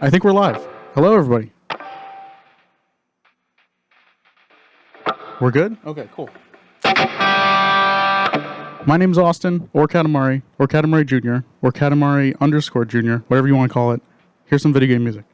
I think we're live. Hello, everybody. We're good? Okay, cool. My name's Austin, or Katamari Jr., or Katamari _ Jr., whatever you want to call it. Here's some video game music.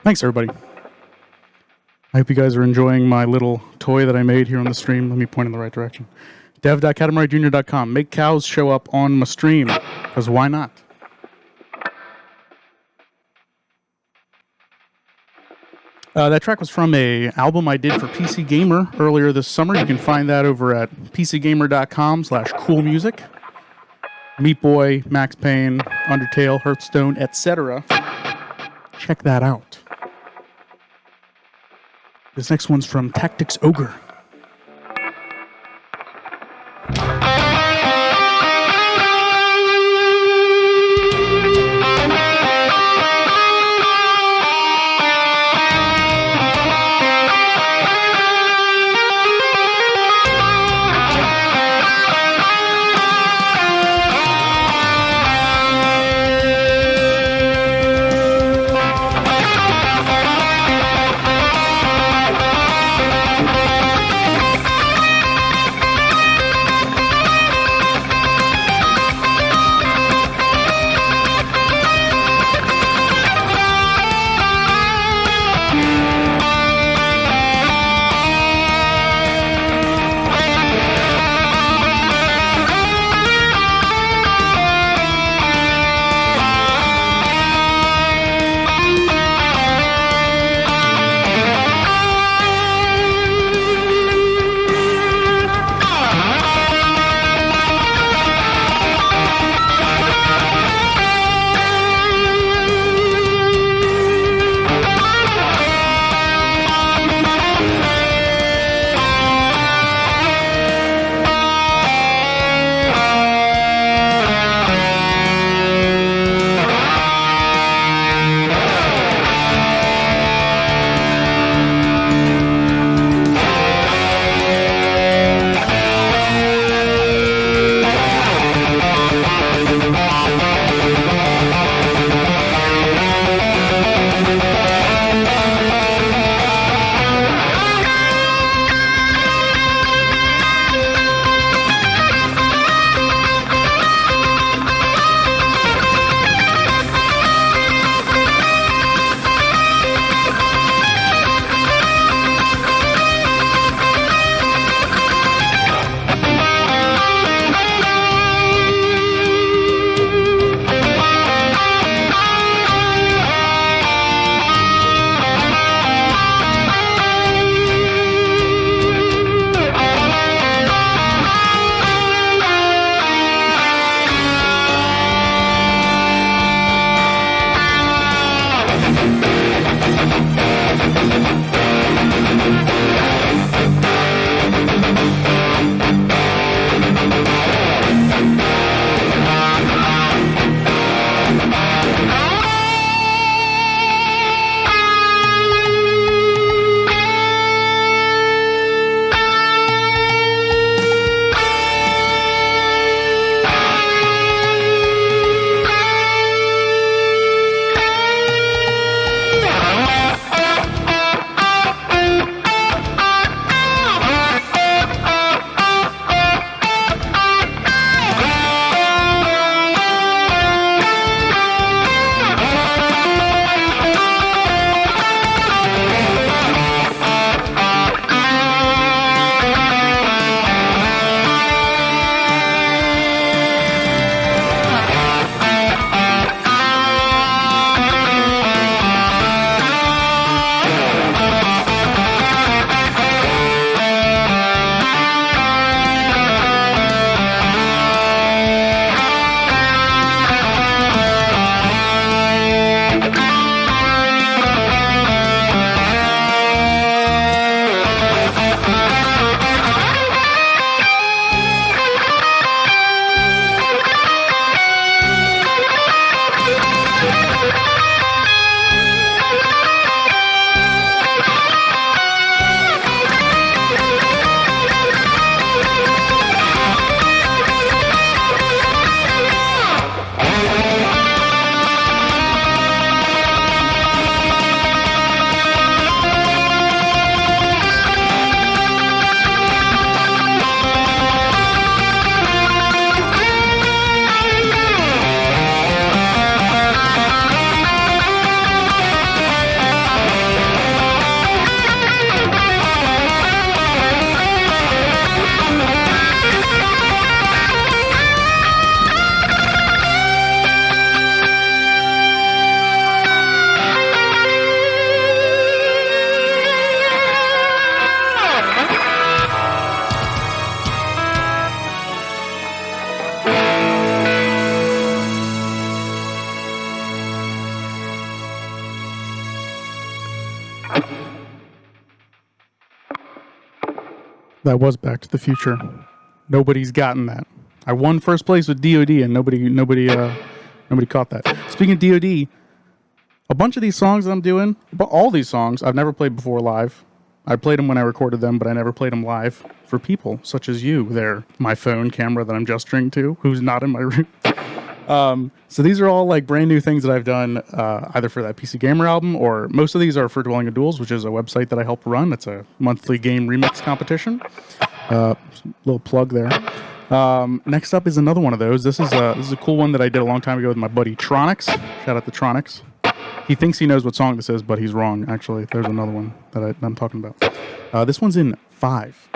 Thanks, everybody. I hope you guys are enjoying my little toy that I made here on the stream. Let me point in the right direction. dev.katamarijr.com. Make cows show up on my stream, because why not? That track was from an album I did for PC Gamer earlier this summer. You can find that over at pcgamer.com/coolmusic. Meat Boy, Max Payne, Undertale, Hearthstone, etc. Check that out. This next one's from Tactics Ogre. That was Back to the Future. Nobody's gotten that. I won first place with DoD, and nobody caught that. Speaking of DoD, a bunch of these songs that I'm doing, all these songs, I've never played before live. I played them when I recorded them, but I never played them live for people such as you there, my phone camera that I'm gesturing to, who's not in my room. So these are all like brand new things that I've done either for that PC Gamer album, or most of these are for Dwelling of Duels, which is a website that I help run. It's a monthly game remix competition. Little plug there. Next up is another one of those. This is a cool one that I did a long time ago with my buddy Tronix. Shout out to Tronix. He thinks he knows what song this is, but he's wrong. Actually, there's another one that I'm talking about. This one's in 5.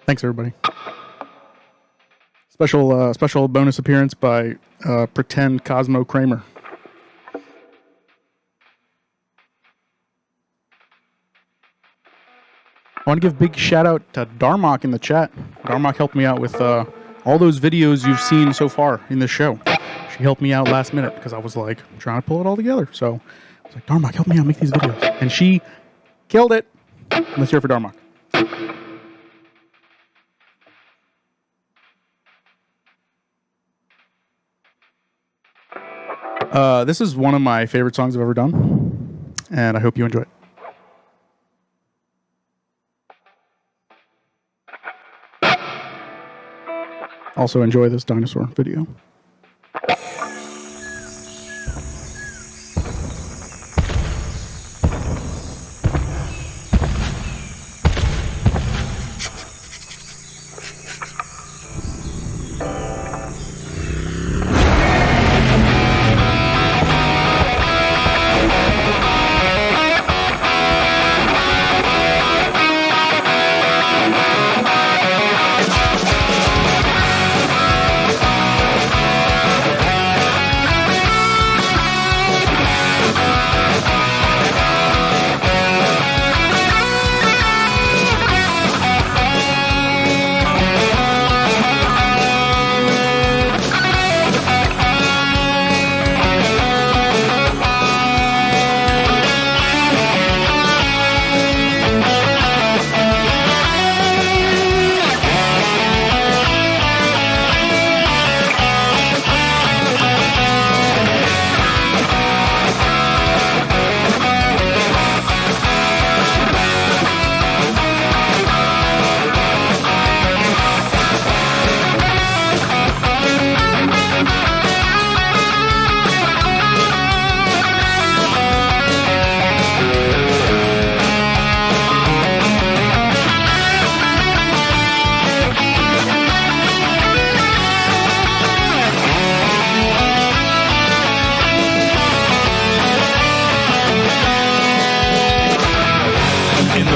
Thanks, everybody. Special bonus appearance by Pretend Cosmo Kramer. I want to give a big shout out to Darmok in the chat. Darmok helped me out with all those videos you've seen so far in this show. She helped me out last minute because I was like trying to pull it all together. So I was like, Darmok, help me out make these videos. And she killed it. Let's hear it for Darmok. This is one of my favorite songs I've ever done, and I hope you enjoy it. Also enjoy this dinosaur video.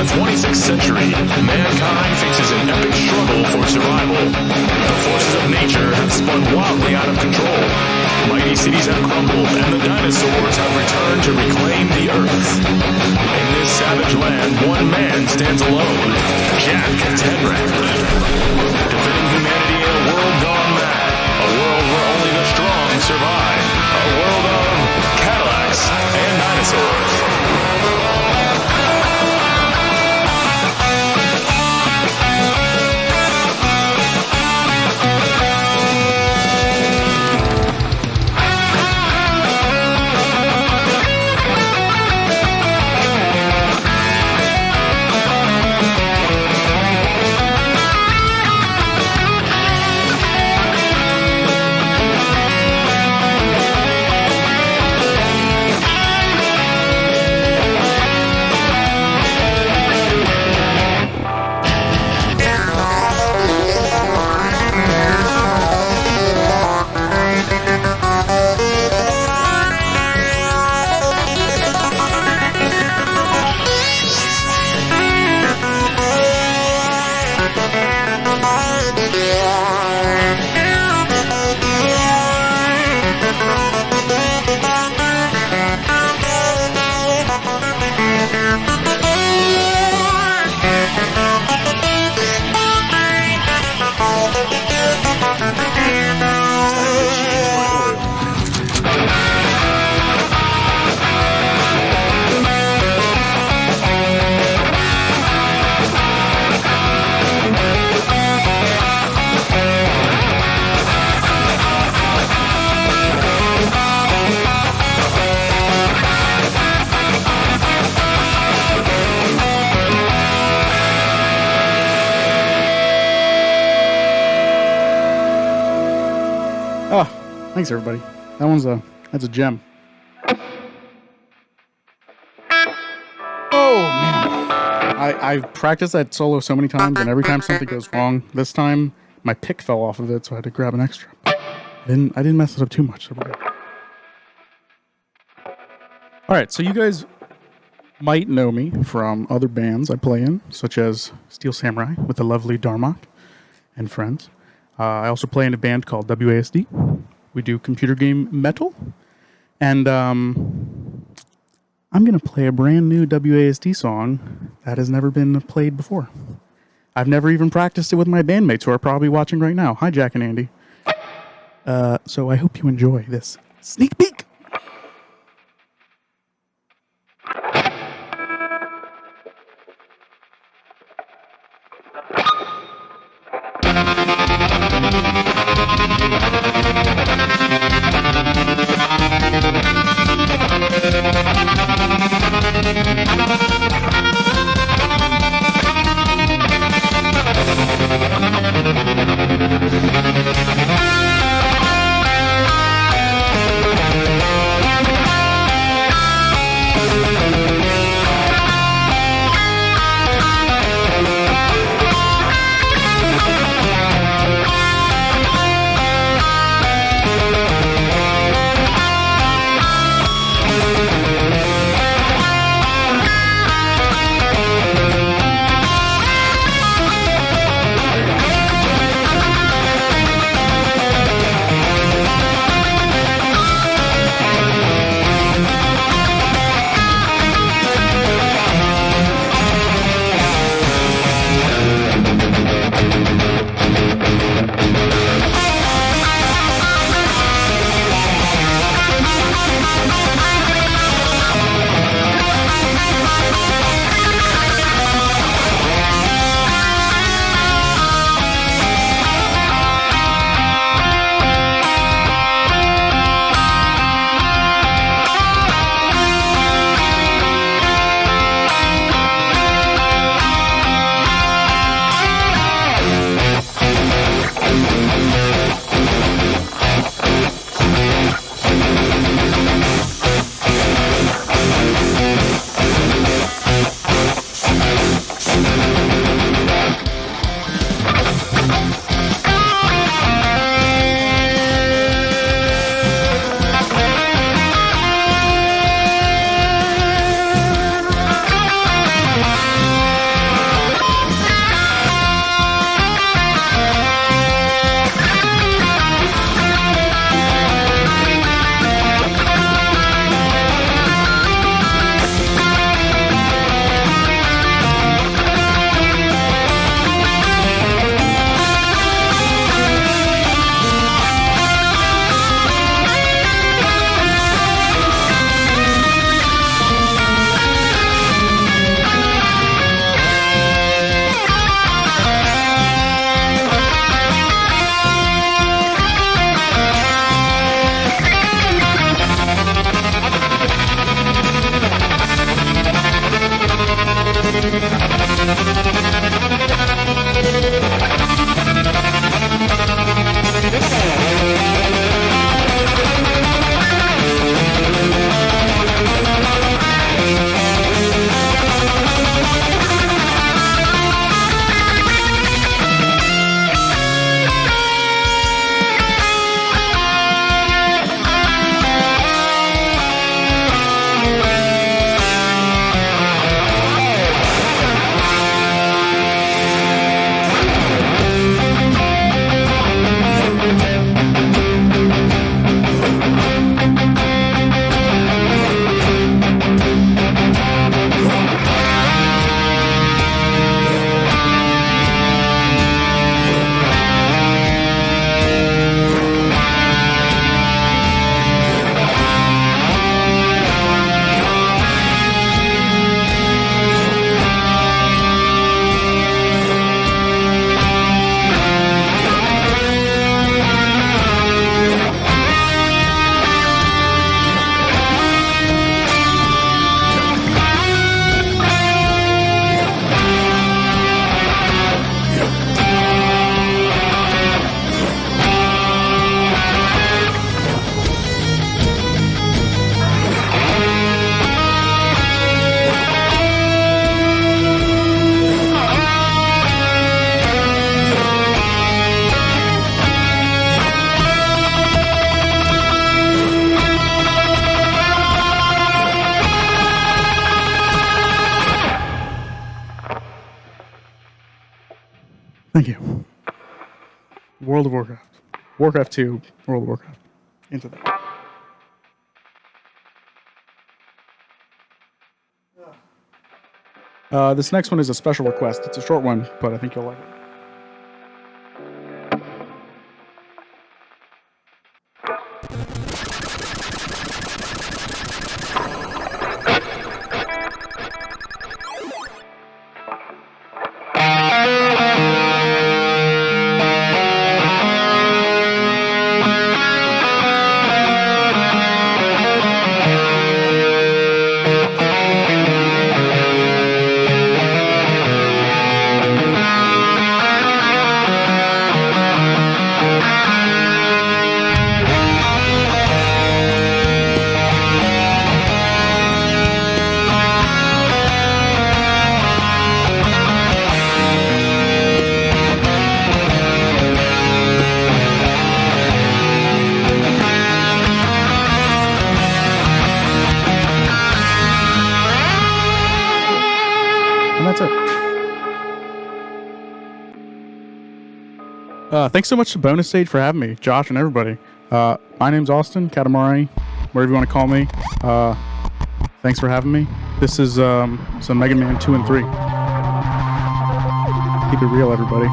the 26th century, mankind faces an epic struggle for survival. The forces of nature have spun wildly out of control. Mighty cities have crumbled, and the dinosaurs have returned to reclaim the Earth. In this savage land, one man stands alone, Jack Tenrak. Defending humanity in a world gone mad, a world where only the strong survive, a world of Cadillacs and dinosaurs. Thanks, everybody. That's a gem. Oh, man. I've practiced that solo so many times, and every time something goes wrong, this time my pick fell off of it, so I had to grab an extra. I didn't mess it up too much. So all right, so you guys might know me from other bands I play in, such as Steel Samurai with the lovely Darmok and friends. I also play in a band called WASD. We do computer game metal. And I'm going to play a brand new WASD song that has never been played before. I've never even practiced it with my bandmates who are probably watching right now. Hi, Jack and Andy. So I hope you enjoy this sneak peek. Thank you. World of Warcraft. Warcraft 2, World of Warcraft. Into that. This next one is a special request. It's a short one, but I think you'll like it. And that's it. Thanks so much to Bonus Stage for having me, Josh and everybody. My name's Austin, Katamari, whatever you want to call me. Thanks for having me. This is some Mega Man 2 and 3. Keep it real, everybody.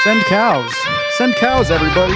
Send cows. Send cows, everybody.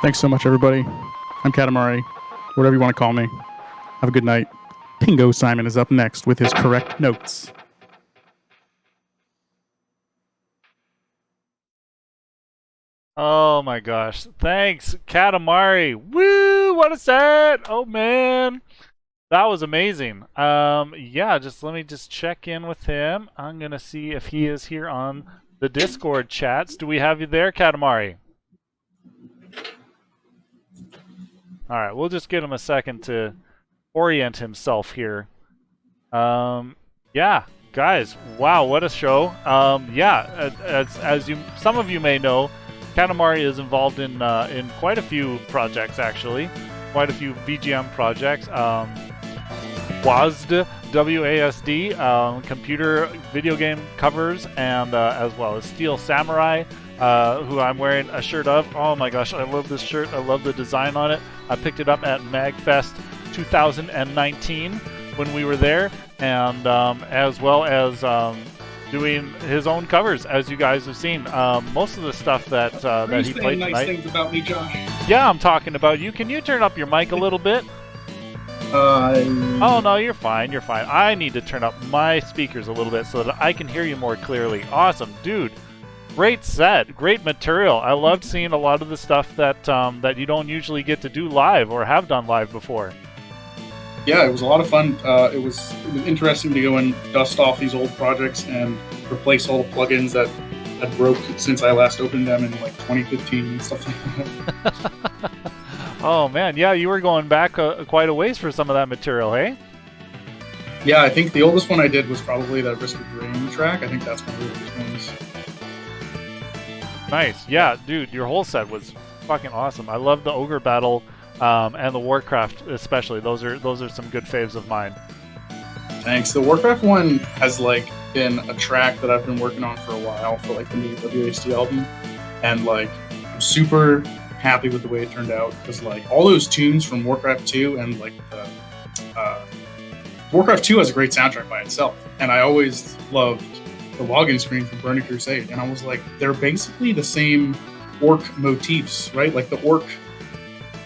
Thanks so much, everybody. I'm Katamari, whatever you want to call me. Have a good night. Pingo Simon is up next with his correct notes. Oh my gosh. Thanks, Katamari. Woo! What a set! Oh man. That was amazing. Yeah, let me check in with him. I'm gonna see if he is here on the Discord chats. Do we have you there, Katamari? Alright, we'll just give him a second to orient himself here. Yeah, guys, wow, what a show. Yeah, as some of you may know, Katamari is involved in quite a few projects, actually. Quite a few VGM projects. WASD, W-A-S-D, computer video game covers, and as well as Steel Samurai, who I'm wearing a shirt of. Oh my gosh, I love this shirt. I love the design on it. I picked it up at MagFest 2019 when we were there, and as well as doing his own covers, as you guys have seen. Most of the stuff that he played tonight. Nice things about me, Josh. Yeah, I'm talking about you. Can you turn up your mic a little bit? Oh no, you're fine. You're fine. I need to turn up my speakers a little bit so that I can hear you more clearly. Awesome, dude. Great set. Great material. I loved seeing a lot of the stuff that that you don't usually get to do live or have done live before. Yeah, it was a lot of fun. It was interesting to go and dust off these old projects and replace all the plugins that had broke since I last opened them in like 2015 and stuff like that. Oh man, yeah, you were going back quite a ways for some of that material, hey? Yeah, I think the oldest one I did was probably that Risk of Rain track. I think that's one of the oldest ones. Nice, yeah, dude, your whole set was fucking awesome. I love the Ogre Battle and the Warcraft especially. Those are some good faves of mine. Thanks. The Warcraft one has like been a track that I've been working on for a while for like the new WASD album, and like I'm super happy with the way it turned out because like all those tunes from Warcraft 2 and like Warcraft 2 has a great soundtrack by itself, and I always loved the login screen from Burning Crusade, and I was like, they're basically the same orc motifs, right? Like the orc,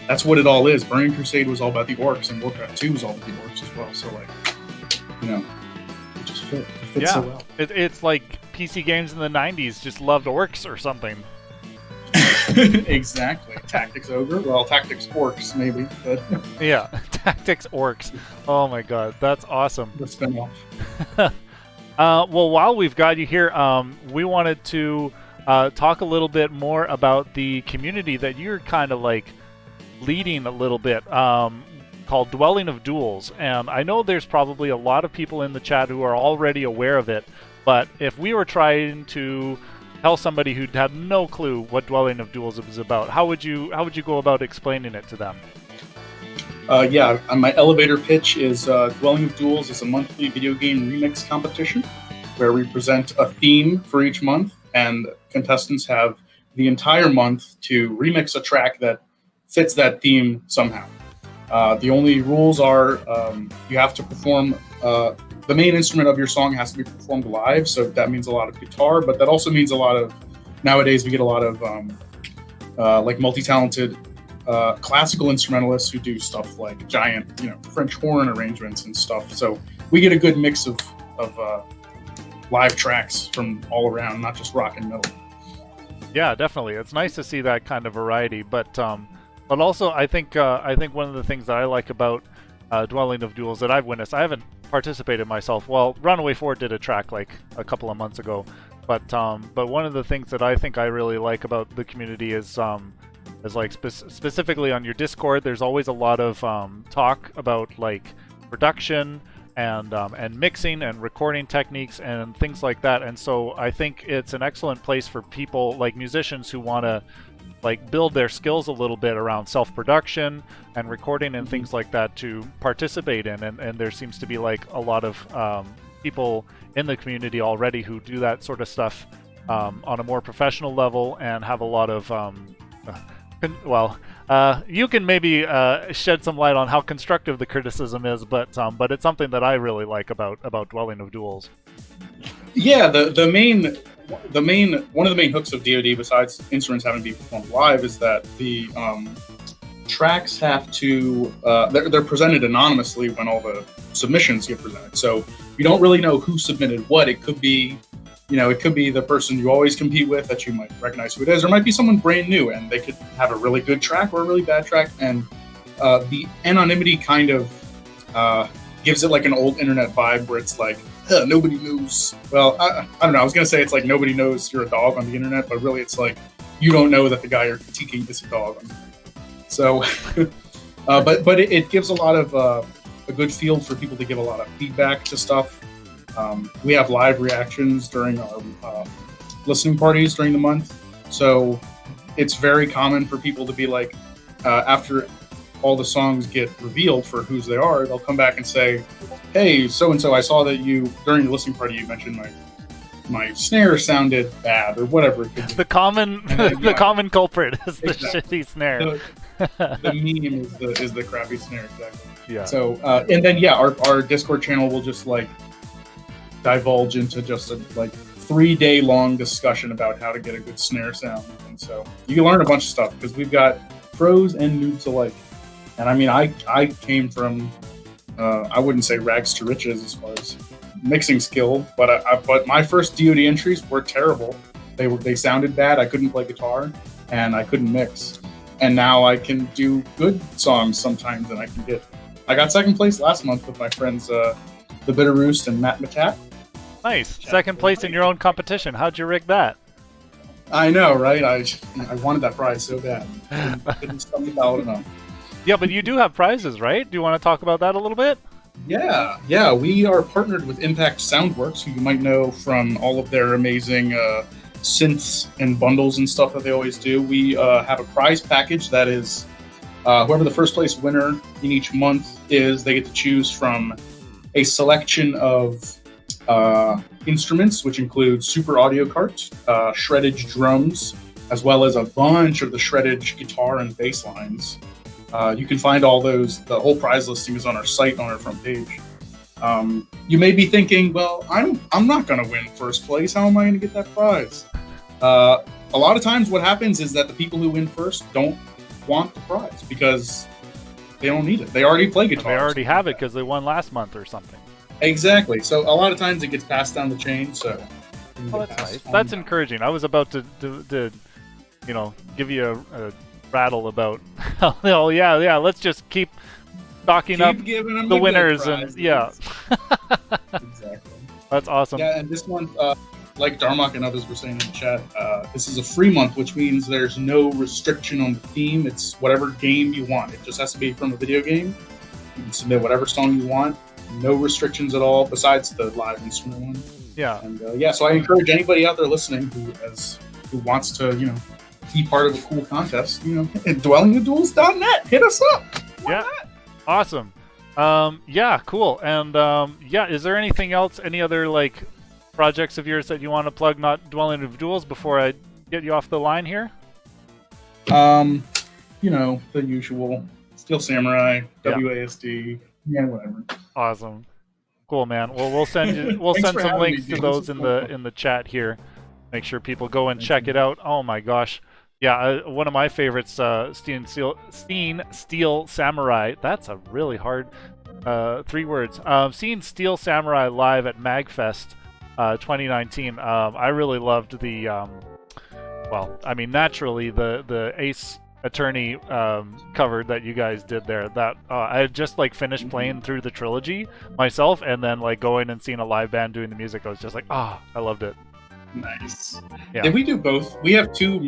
that's what it all is. Burning Crusade was all about the orcs, and Warcraft 2 was all about the orcs as well. So like, you know, it just fits yeah, so well. It's like PC games in the 90s just loved orcs or something. Exactly. Tactics Ogre. Well, Tactics Orcs, maybe. But yeah, Tactics Orcs. Oh my god, that's awesome. The spinoff. Well, while we've got you here, we wanted to talk a little bit more about the community that you're kind of like leading a little bit, called Dwelling of Duels. And I know there's probably a lot of people in the chat who are already aware of it, but if we were trying to tell somebody who had no clue what Dwelling of Duels is about, how would you go about explaining it to them? Yeah, my elevator pitch is Dwelling of Duels is a monthly video game remix competition where we present a theme for each month, and contestants have the entire month to remix a track that fits that theme somehow. The only rules are you have to perform the main instrument of your song has to be performed live, so that means a lot of guitar, but that also means a lot of, nowadays we get a lot of like multi-talented classical instrumentalists who do stuff like giant, French horn arrangements and stuff. So we get a good mix of live tracks from all around, not just rock and metal. Yeah, definitely. It's nice to see that kind of variety, but also I think one of the things that I like about Dwelling of Duels that I've witnessed, I haven't participated myself. Well, Runaway 4 did a track like a couple of months ago, but one of the things that I think I really like about the community is like specifically on your Discord, there's always a lot of talk about like production and mixing and recording techniques and things like that. And so I think it's an excellent place for people like musicians who want to like build their skills a little bit around self-production and recording and things like that to participate in. And there seems to be like a lot of people in the community already who do that sort of stuff on a more professional level and have a lot of you can maybe shed some light on how constructive the criticism is, but it's something that I really like about Dwelling of Duels. Yeah, the one of the main hooks of DoD, besides instruments having to be performed live, is that the tracks have to they're presented anonymously when all the submissions get presented. So you don't really know who submitted what. It could be, it could be the person you always compete with that you might recognize who it is. Or it might be someone brand new, and they could have a really good track or a really bad track. And the anonymity kind of gives it like an old internet vibe where it's like, nobody knows. Well, I don't know. I was going to say it's like nobody knows you're a dog on the internet, but really it's like you don't know that the guy you're critiquing is a dog on the internet. So, but it gives a lot of a good field for people to give a lot of feedback to stuff. We have live reactions during our listening parties during the month. So it's very common for people to be like, after all the songs get revealed for whose they are, they'll come back and say, hey, so-and-so, I saw that during the listening party, you mentioned my snare sounded bad or whatever it could be. The common common culprit is the shitty snare. The meme is the crappy snare, exactly. Yeah. So and then our Discord channel will just like divulge into just a like 3-day long discussion about how to get a good snare sound, and so you can learn a bunch of stuff because we've got pros and noobs alike. And I mean, I came from I wouldn't say rags to riches as far as mixing skill, but my first DoD entries were terrible. They sounded bad. I couldn't play guitar and I couldn't mix. And now I can do good songs sometimes, and I got second place last month with my friends, The Bitter Roost and Matt Matat. Nice. Second place in your own competition. How'd you rig that? I know, right? I wanted that prize so bad. Didn't stump about it enough. Yeah, but you do have prizes, right? Do you want to talk about that a little bit? Yeah. We are partnered with Impact Soundworks, who you might know from all of their amazing synths and bundles and stuff that they always do. We have a prize package that is whoever the first place winner in each month is, they get to choose from a selection of instruments, which include Super Audio Cart, Shreddage drums, as well as a bunch of the Shreddage guitar and bass lines. You can find all those. The whole prize listing is on our site on our front page. You may be thinking, well, I'm not going to win first place. How am I going to get that prize? A lot of times what happens is that the people who win first don't want the prize because they don't need it. They already play guitar. They already have it because they won last month or something. Exactly. So a lot of times it gets passed down the chain. So that's nice. That's encouraging. I was about to give you a rattle about oh yeah, let's just keep stocking up the winners and Exactly. That's awesome. Yeah, and this month, like Darmok and others were saying in the chat, this is a free month, which means there's no restriction on the theme. It's whatever game you want. It just has to be from a video game. You can submit whatever song you want. No restrictions at all, besides the live instrument one. Yeah. And so I encourage anybody out there listening who wants to, be part of a cool contest, at dwellingofduels.net. Hit us up. Why not? Awesome. Cool. And is there anything else, any other like projects of yours that you want to plug, not Dwelling of Duels, before I get you off the line here? The usual Steel Samurai, WASD, whatever. Awesome. Cool, man. Well, we'll send some links to those in the chat here. Make sure people go and check it out. Oh my gosh. Yeah, one of my favorites, Steen Steel Samurai. That's a really hard 3 words. Seeing Steel Samurai live at MagFest 2019. I really loved the, naturally the Ace Attorney cover that you guys did there. That I had just like finished playing through the trilogy myself, and then like going and seeing a live band doing the music. I was just like, I loved it. Nice. Yeah. Did we do both? We have two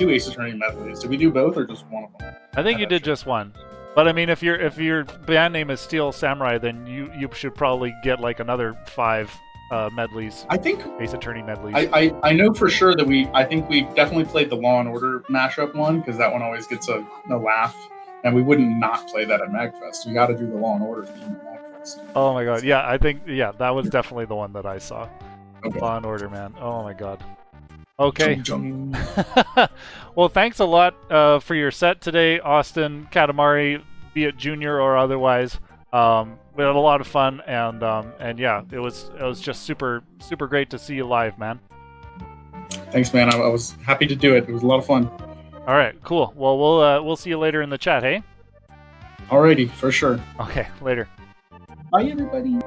Ace Attorney medleys. Did we do both or just one of them? I think you did just one. But I mean, if your band name is Steel Samurai, then you should probably get like another 5 medleys. I think Ace Attorney medleys. I know for sure that we definitely played the Law and Order mashup one because that one always gets a laugh, and we wouldn't not play that at MagFest. We got to do the Law and Order theme at MagFest. Oh my god, yeah, I think that was definitely the one that I saw. Okay. Law and Order, man. Oh my god. Okay. Well, thanks a lot for your set today, Austin Katamari, be it junior or otherwise. We had a lot of fun, and yeah, it was just super great to see you live, man. Thanks, man. I was happy to do it. It was a lot of fun. All right, cool. Well, we'll see you later in the chat, hey? Alrighty, for sure. Okay, later. Bye, everybody.